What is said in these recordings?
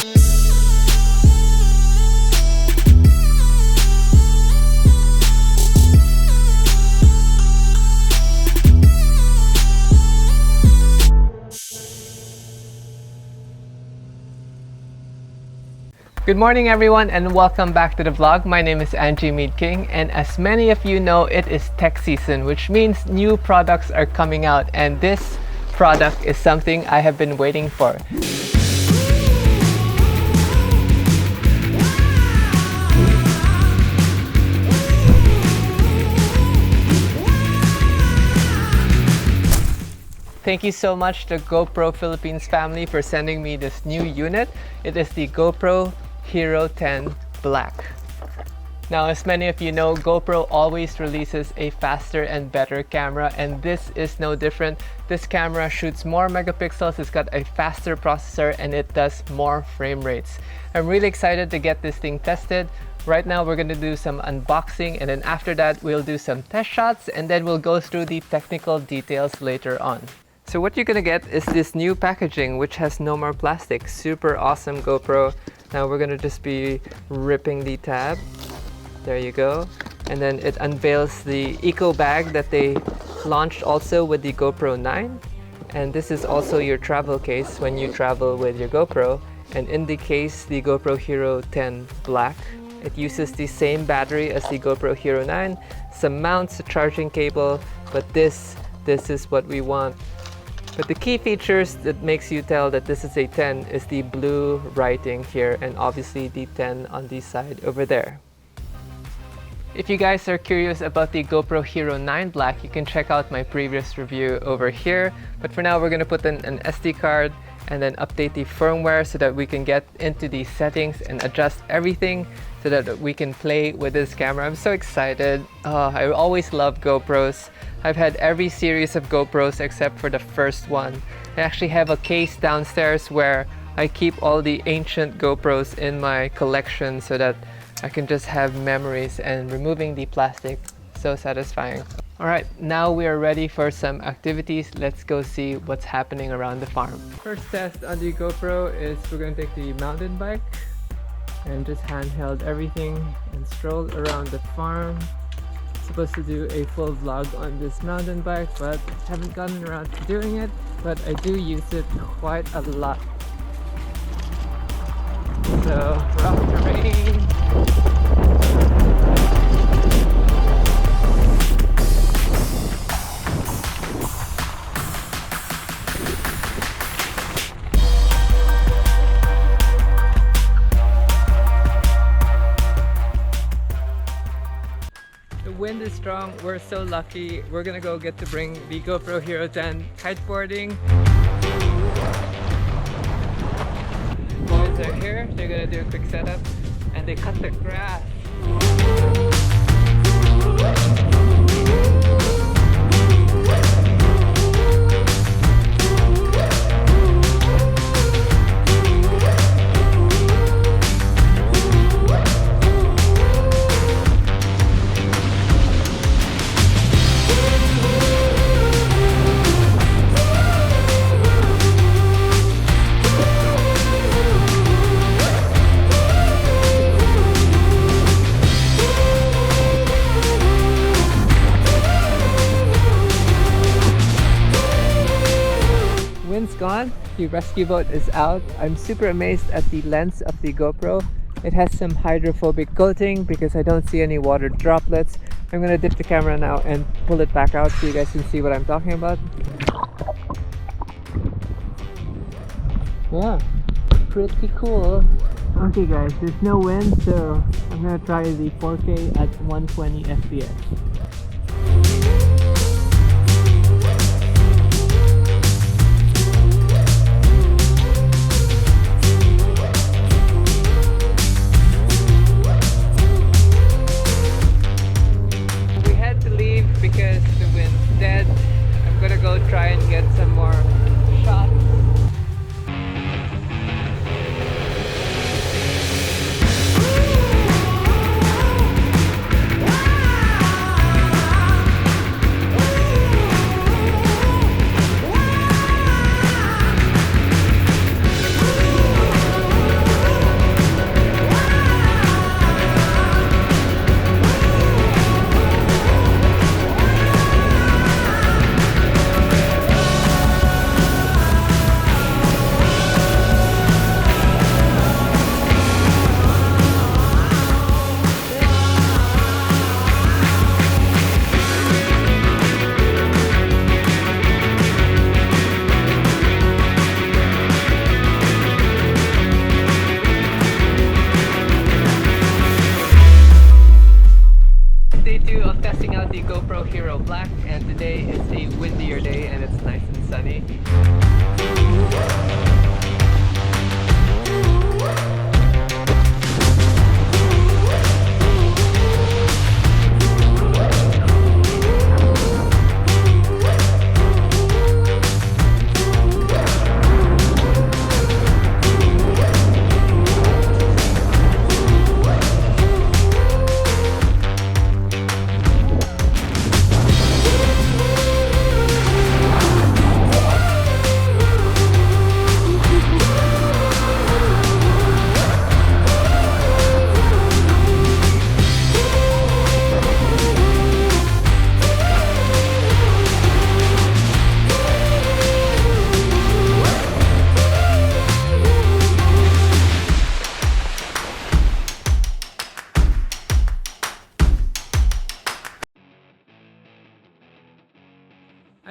Good morning everyone and welcome back to the vlog. My name is Angie Mead King, and as many of you know, it is tech season, which means new products are coming out, and this product is something I have been waiting for. Thank you so much to GoPro Philippines family for sending me this new unit. It is the GoPro Hero 10 Black. Now, as many of you know, GoPro always releases a faster and better camera, and this is no different. This camera shoots more megapixels, it's got a faster processor, and it does more frame rates. I'm really excited to get this thing tested. Right now we're going to do some unboxing, and then after that we'll do some test shots, and then we'll go through the technical details later on. So what you're gonna get is this new packaging, which has no more plastic. Super awesome, GoPro. Now we're gonna just be ripping the tab. There you go. And then it unveils the eco bag that they launched also with the GoPro 9. And this is also your travel case when you travel with your GoPro. And in the case, the GoPro Hero 10 Black. It uses the same battery as the GoPro Hero 9. Some mounts, a charging cable, but this is what we want. But the key features that makes you tell that this is a 10 is the blue writing here, and obviously the 10 on the side over there. If you guys are curious about the GoPro Hero 9 Black, you can check out my previous review over here. But for now, we're gonna put in an SD card and then update the firmware so that we can get into the settings and adjust everything so that we can play with this camera. I'm so excited. I always love GoPros. I've had every series of GoPros except for the first one. I actually have a case downstairs where I keep all the ancient GoPros in my collection so that I can just have memories, and removing the plastic, so satisfying. Alright, now we are ready for some activities. Let's go see what's happening around the farm. First test on the GoPro is we're going to take the mountain bike and just handheld everything and stroll around the farm. Supposed to do a full vlog on this mountain bike, but haven't gotten around to doing it, but I do use it quite a lot. So, rough terrain. The wind is strong, we're so lucky. We're gonna go get to bring the GoPro Hero 10 kiteboarding. Boys are here, they're gonna do a quick setup, and they cut the grass. Wind's gone, the rescue boat is out. I'm super amazed at the lens of the GoPro. It has some hydrophobic coating because I don't see any water droplets. I'm gonna dip the camera now and pull it back out so you guys can see what I'm talking about. Yeah, pretty cool. Okay guys, there's no wind, so I'm gonna try the 4K at 120 FPS. Because the wind's dead, I'm gonna go try and get some more shots.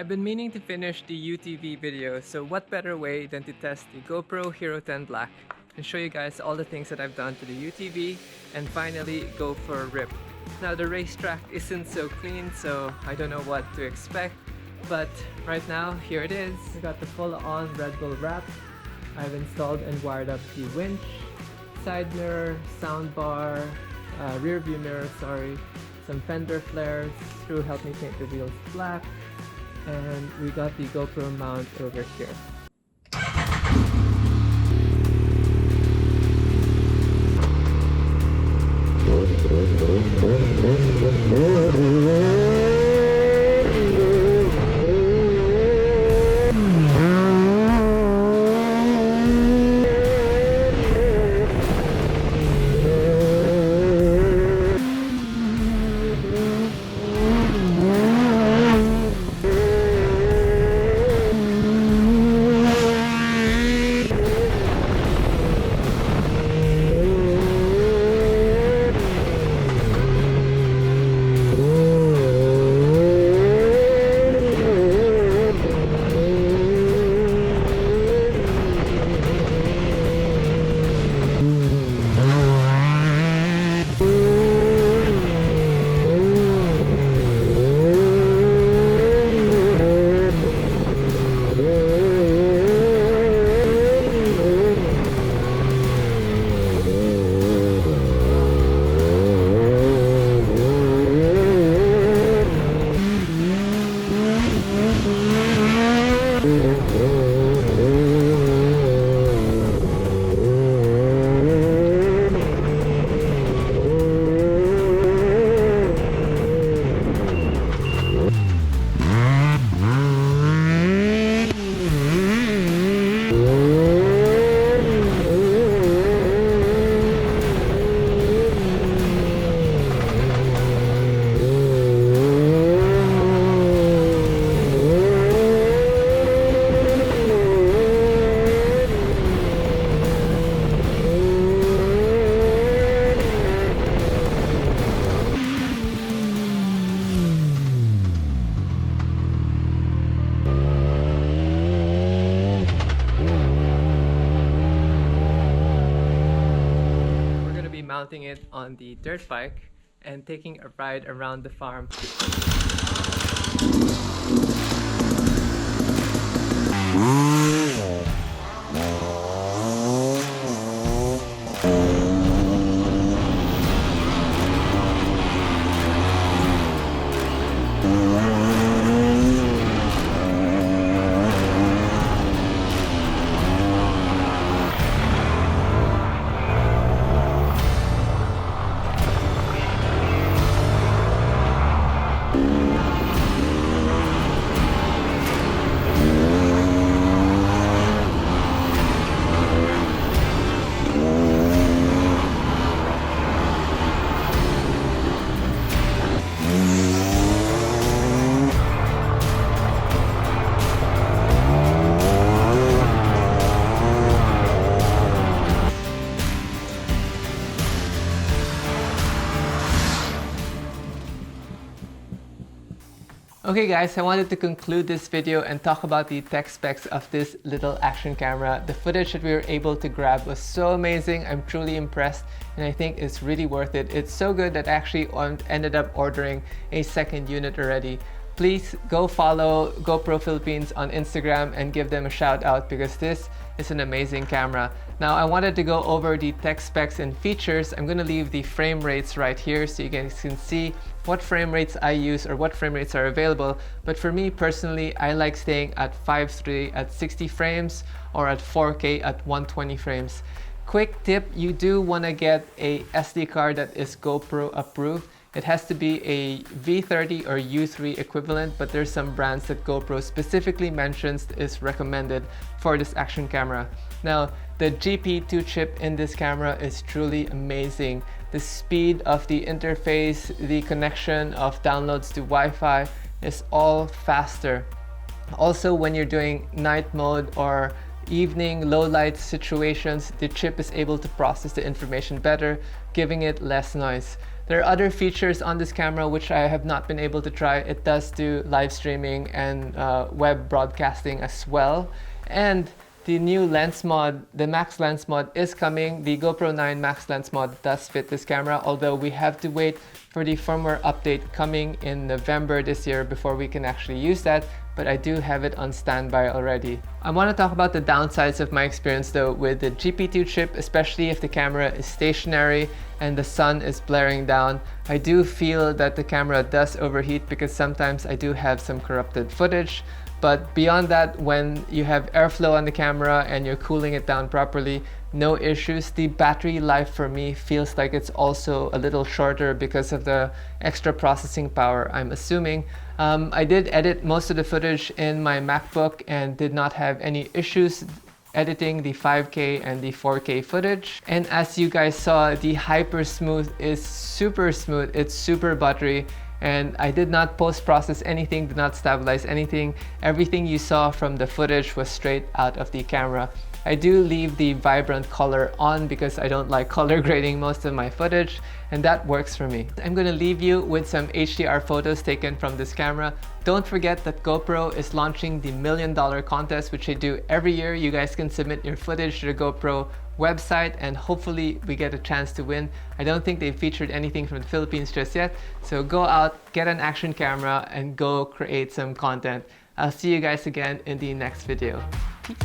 I've been meaning to finish the UTV video, so what better way than to test the GoPro Hero 10 Black and show you guys all the things that I've done to the UTV and finally go for a rip. Now the racetrack isn't so clean, so I don't know what to expect, but right now here it is. I got the full-on Red Bull wrap. I've installed and wired up the winch, side mirror, sound bar, rear view mirror, sorry, some fender flares. Screw helped me paint the wheels black, and we got the GoPro mount over here. Mounting it on the dirt bike and taking a ride around the farm. Okay guys, I wanted to conclude this video and talk about the tech specs of this little action camera. The footage that we were able to grab was so amazing. I'm truly impressed and I think it's really worth it. It's so good that I actually ended up ordering a second unit already. Please go follow GoPro Philippines on Instagram and give them a shout out because this is an amazing camera. Now I wanted to go over the tech specs and features. I'm going to leave the frame rates right here so you guys can see what frame rates I use or what frame rates are available. But for me personally, I like staying at 5.3 at 60 frames or at 4K at 120 frames. Quick tip, you do want to get a SD card that is GoPro approved. It has to be a V30 or U3 equivalent, but there's some brands that GoPro specifically mentions is recommended for this action camera. Now, the GP2 chip in this camera is truly amazing. The speed of the interface, the connection of downloads to Wi-Fi is all faster. Also, when you're doing night mode or evening low light situations, the chip is able to process the information better, giving it less noise. There are other features on this camera which I have not been able to try. It does do live streaming and web broadcasting as well. And the new lens mod, the max lens mod, is coming. The GoPro 9 max lens mod does fit this camera, although we have to wait for the firmware update coming in November this year before we can actually use that, but I do have it on standby already. I want to talk about the downsides of my experience though with the GP2 chip, especially if the camera is stationary and the sun is blaring down. I do feel that the camera does overheat because sometimes I do have some corrupted footage. But beyond that, when you have airflow on the camera and you're cooling it down properly, no issues. The battery life for me feels like it's also a little shorter because of the extra processing power, I'm assuming. I did edit most of the footage in my MacBook and did not have any issues editing the 5K and the 4K footage. And as you guys saw, the HyperSmooth is super smooth. It's super buttery. And I did not post-process anything, did not stabilize anything. Everything you saw from the footage was straight out of the camera. I do leave the vibrant color on because I don't like color grading most of my footage, and that works for me. I'm gonna leave you with some HDR photos taken from this camera. Don't forget that GoPro is launching the $1 million contest, which they do every year. You guys can submit your footage to the GoPro website and hopefully we get a chance to win. I don't think they've featured anything from the Philippines just yet, so go out, get an action camera and go create some content. I'll see you guys again in the next video. Peace.